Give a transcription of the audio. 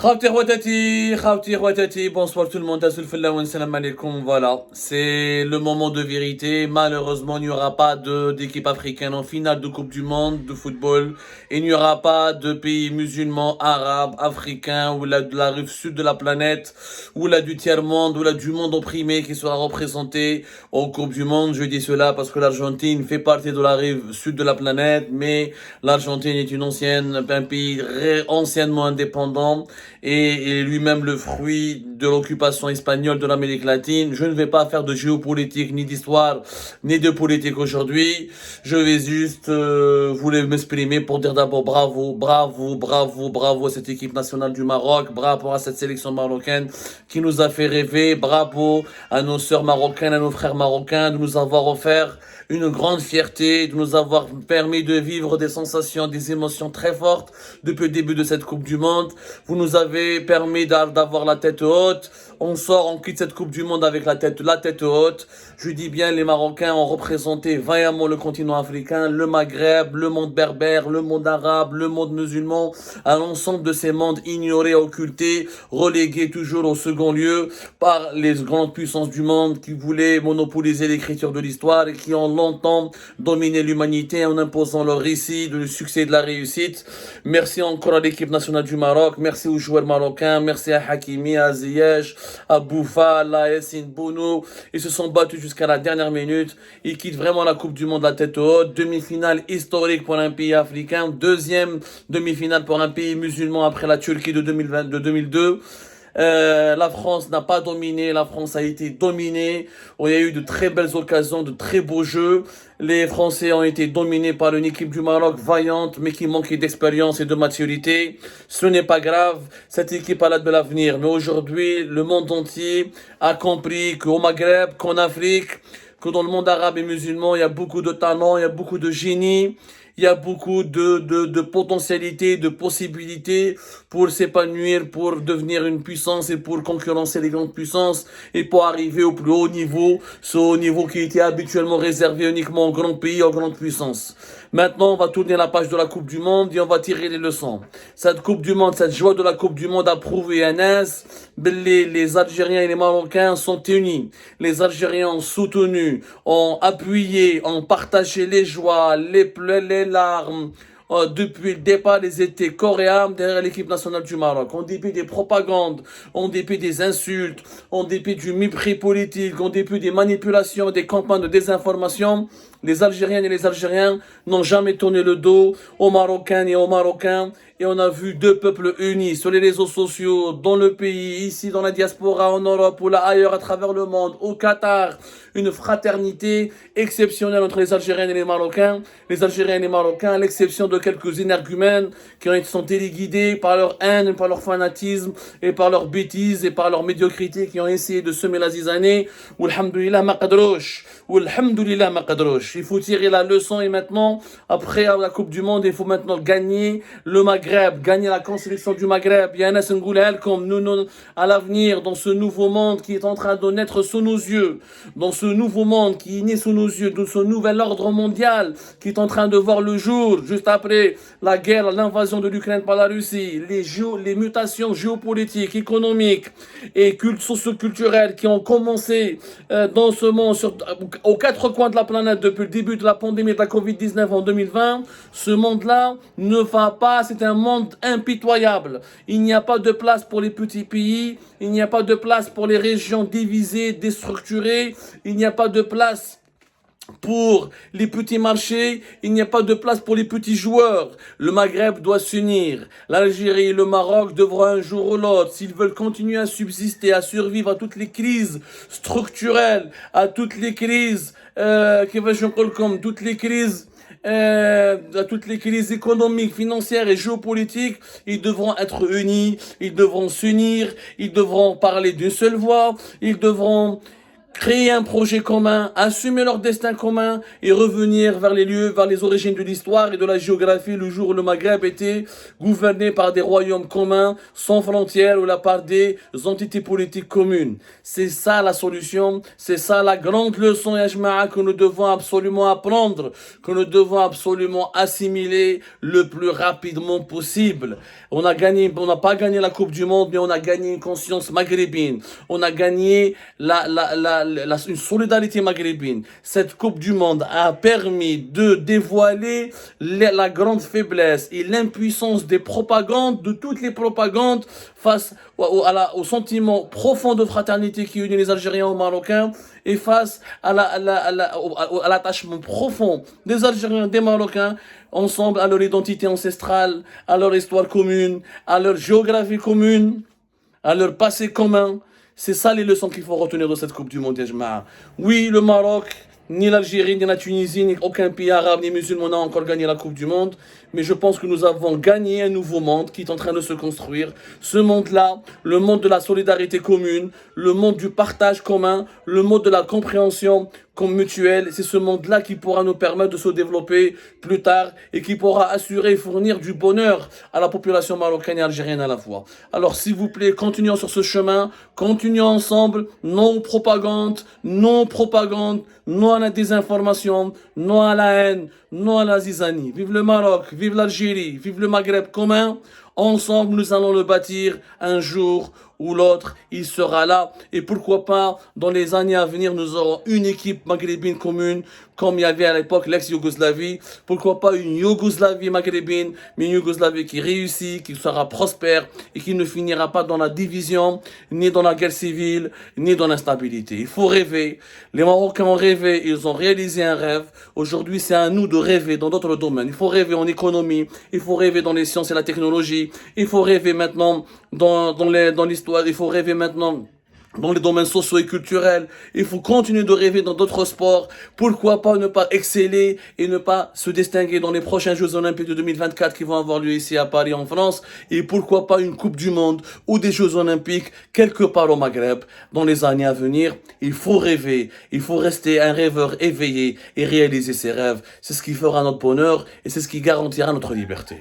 Khawti Khawtati, bonsoir tout le monde, salam alaikum, voilà, c'est le moment de vérité, malheureusement il n'y aura pas d'équipe africaine en finale de Coupe du Monde de football, il n'y aura pas de pays musulmans, arabes, africains, ou de la rive sud de la planète, ou là du tiers-monde, ou là du monde opprimé qui sera représenté en Coupe du Monde. Je dis cela parce que l'Argentine fait partie de la rive sud de la planète, mais l'Argentine est un pays anciennement indépendant, et lui-même le fruit de l'occupation espagnole de l'Amérique latine. Je ne vais pas faire de géopolitique, ni d'histoire, ni de politique aujourd'hui. Je vais juste voulais m'exprimer pour dire d'abord bravo à cette équipe nationale du Maroc, bravo à cette sélection marocaine qui nous a fait rêver, bravo à nos sœurs marocaines, à nos frères marocains de nous avoir offert une grande fierté, de nous avoir permis de vivre des sensations, des émotions très fortes depuis le début de cette Coupe du Monde. Vous nous avez permis d'avoir la tête haute. On quitte cette Coupe du Monde avec la tête haute. Je dis bien, les Marocains ont représenté vaillamment le continent africain, le Maghreb, le monde berbère, le monde arabe, le monde musulman, à l'ensemble de ces mondes ignorés, occultés, relégués toujours au second lieu par les grandes puissances du monde qui voulaient monopoliser l'écriture de l'histoire et qui ont longtemps dominé l'humanité en imposant leur récit du succès et de la réussite. Merci encore à l'équipe nationale du Maroc, merci aux joueurs marocains, merci à Hakimi, à Ziyech, à Boufal, à Yassine Bounou. Ils se sont battus jusqu'à la dernière minute. Ils quittent vraiment la Coupe du Monde la tête haute. Demi-finale historique pour un pays africain. Deuxième demi-finale pour un pays musulman après la Turquie de 2002. La France n'a pas dominé, la France a été dominée. Il y a eu de très belles occasions, de très beaux jeux. Les Français ont été dominés par une équipe du Maroc vaillante, mais qui manquait d'expérience et de maturité. Ce n'est pas grave, cette équipe a de l'avenir. Mais aujourd'hui, le monde entier a compris qu'au Maghreb, qu'en Afrique, que dans le monde arabe et musulman, il y a beaucoup de talents, il y a beaucoup de génie. Il y a beaucoup de potentialités, de possibilités pour s'épanouir, pour devenir une puissance et pour concurrencer les grandes puissances et pour arriver au plus haut niveau, ce haut niveau qui était habituellement réservé uniquement aux grands pays, aux grandes puissances. Maintenant, on va tourner la page de la Coupe du Monde et on va tirer les leçons. Cette Coupe du Monde, cette joie de la Coupe du Monde a prouvé à Nice, les Algériens et les Marocains sont unis. Les Algériens ont soutenu, ont appuyé, ont partagé les joies, les pleurs, les larmes. Depuis le départ, ils étaient corps et âme derrière l'équipe nationale du Maroc. En dépit des propagandes, en dépit des insultes, en dépit du mépris politique, en dépit des manipulations, des campagnes de désinformation, les Algériennes et les Algériens n'ont jamais tourné le dos aux Marocaines et aux Marocains. Et on a vu deux peuples unis sur les réseaux sociaux, dans le pays, ici dans la diaspora, en Europe ou là ailleurs à travers le monde, au Qatar. Une fraternité exceptionnelle entre les Algériens et les Marocains. Les Algériens et les Marocains, à l'exception de quelques énergumènes qui sont téléguidés par leur haine, par leur fanatisme et par leur bêtise et par leur médiocrité qui ont essayé de semer la zizanie. Walhamdulillah ma qadrouch. Walhamdulillah ma qadrouch. Il faut tirer la leçon et maintenant, après la Coupe du Monde, il faut maintenant gagner le Maghreb, gagner la construction du Maghreb. Il y a un comme nous, à l'avenir, dans ce nouveau monde qui est en train de naître sous nos yeux, dans ce nouveau monde qui est né sous nos yeux, de ce nouvel ordre mondial qui est en train de voir le jour, juste après la guerre, l'invasion de l'Ukraine par la Russie, les mutations géopolitiques, économiques et socio-culturelles qui ont commencé dans ce monde, aux quatre coins de la planète depuis le début de la pandémie de la Covid-19 en 2020, ce monde-là ne va pas, c'est un monde impitoyable. Il n'y a pas de place pour les petits pays, il n'y a pas de place pour les régions divisées, déstructurées, il n'y a pas de place pour les petits marchés, il n'y a pas de place pour les petits joueurs. Le Maghreb doit s'unir. L'Algérie et le Maroc devront un jour ou l'autre, s'ils veulent continuer à subsister, à survivre à toutes les crises structurelles, à toutes les crises, à toutes les crises économiques, financières et géopolitiques, ils devront être unis, ils devront s'unir, ils devront parler d'une seule voix, ils devront créer un projet commun, assumer leur destin commun et revenir vers les lieux, vers les origines de l'histoire et de la géographie le jour où le Maghreb était gouverné par des royaumes communs, sans frontières ou la part des entités politiques communes. C'est ça la solution, c'est ça la grande leçon, Yajma'a, que nous devons absolument apprendre, que nous devons absolument assimiler le plus rapidement possible. On n'a pas gagné la Coupe du Monde, mais on a gagné une conscience maghrébine. On a gagné une solidarité maghrébine. Cette Coupe du Monde a permis de dévoiler la grande faiblesse et l'impuissance des propagandes, de toutes les propagandes face au sentiment profond de fraternité qui unit les Algériens aux Marocains et face à l'attachement profond des Algériens et des Marocains ensemble à leur identité ancestrale, à leur histoire commune, à leur géographie commune, à leur passé commun. C'est ça les leçons qu'il faut retenir de cette Coupe du Monde, Yajma'a. Oui, le Maroc, ni l'Algérie, ni la Tunisie, ni aucun pays arabe, ni musulman n'a encore gagné la Coupe du Monde. Mais je pense que nous avons gagné un nouveau monde qui est en train de se construire. Ce monde-là, le monde de la solidarité commune, le monde du partage commun, le monde de la compréhension mutuelle. C'est ce monde-là qui pourra nous permettre de se développer plus tard et qui pourra assurer et fournir du bonheur à la population marocaine et algérienne à la fois. Alors s'il vous plaît, continuons sur ce chemin, continuons ensemble, non propagande, non à la désinformation, non à la haine, non à la zizanie. Vive le Maroc, vive l'Algérie, vive le Maghreb commun. Ensemble, nous allons le bâtir un jour ou l'autre, il sera là. Et pourquoi pas, dans les années à venir, nous aurons une équipe maghrébine commune, comme il y avait à l'époque l'ex-Yougoslavie. Pourquoi pas une Yougoslavie maghrébine, mais une Yougoslavie qui réussit, qui sera prospère et qui ne finira pas dans la division, ni dans la guerre civile, ni dans l'instabilité. Il faut rêver. Les Marocains ont rêvé, ils ont réalisé un rêve. Aujourd'hui, c'est à nous de rêver dans d'autres domaines. Il faut rêver en économie, il faut rêver dans les sciences et la technologie, il faut rêver maintenant dans l'histoire, il faut rêver maintenant dans les domaines sociaux et culturels. Il faut continuer de rêver dans d'autres sports. Pourquoi pas ne pas exceller et ne pas se distinguer dans les prochains Jeux Olympiques de 2024 qui vont avoir lieu ici à Paris en France. Et pourquoi pas une Coupe du Monde ou des Jeux Olympiques quelque part au Maghreb dans les années à venir. Il faut rêver. Il faut rester un rêveur éveillé et réaliser ses rêves. C'est ce qui fera notre bonheur et c'est ce qui garantira notre liberté.